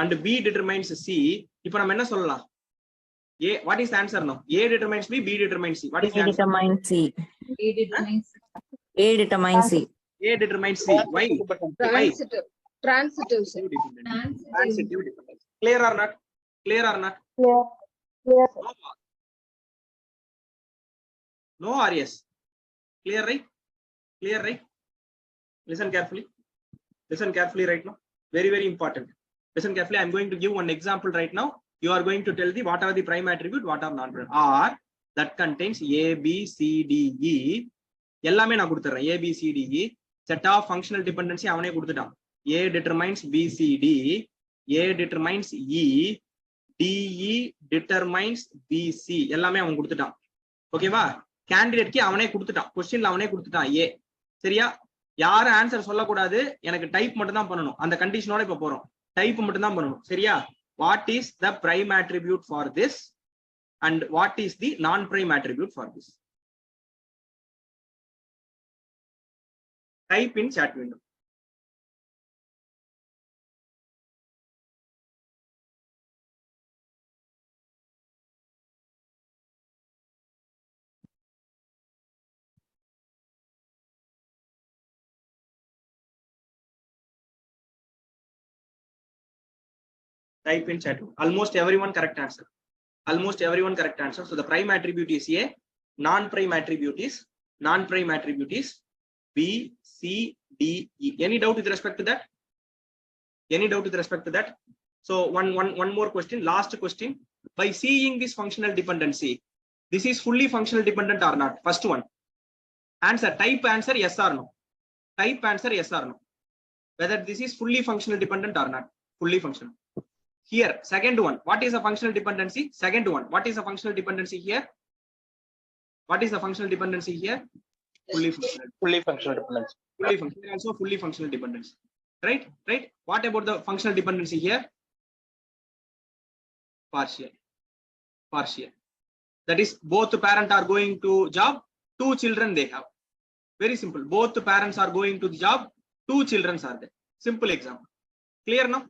and B determines C. இப்போ நம்ம என்ன சொல்லலாம்? What is the answer now? A determines B, B determines C. What is the answer? A determines C. Why? Transitive. Transitive dependence. Clear or not? Clear, sir. No or yes? Clear, right? Listen carefully right now. Very, very important. Listen carefully. I'm going to give one example right now. You are going to tell me what are the prime attribute, what are non-prime. R that contains A, B, C, D, E எல்லாமே நான் கொடுத்துறேன். ABCDE set of functional dependency அவனே கொடுத்துட்டான். A determines BCD, A determines E, DE determines BC எல்லாமே அவன் கொடுத்துட்டான். ஓகேவா? Candidate கி அவனே கொடுத்துட்டான். கொஸ்டின்ல அவனே கொடுத்துட்டான் A. சரியா? யாரும் ஆன்சர் சொல்லக்கூடாது, எனக்கு டைப் மட்டும் தான் பண்ணணும். அந்த கண்டிஷனோட இப்ப போறோம். டைப் மட்டும் தான் பண்ணணும். சரியா? What is the prime attribute for this and what is the non-prime attribute for this? Type in chat window. Type in chat. Almost everyone correct answer. Almost everyone correct answer. So the prime attribute is A. Non-prime attribute is B, C, D, E. Any doubt with respect to that? Any doubt with respect to that? So one more question. Last question. By seeing this functional dependency, this is fully functional dependent or not? First one. Answer. Type answer yes or no. Type answer yes or no. Whether this is fully functional dependent or not. Fully functional. Here, second one. What is a functional dependency? Second one. What is a functional dependency here? What is the functional dependency here? Fully functional. Fully functional dependency. Fully functional. Also fully functional dependency. Right? Right? What about the functional dependency here? Partial. Partial. That is, both parents are going to job, 2 children they have. Very simple. Both parents are going to the job, 2 children are there. Simple example. Clear now?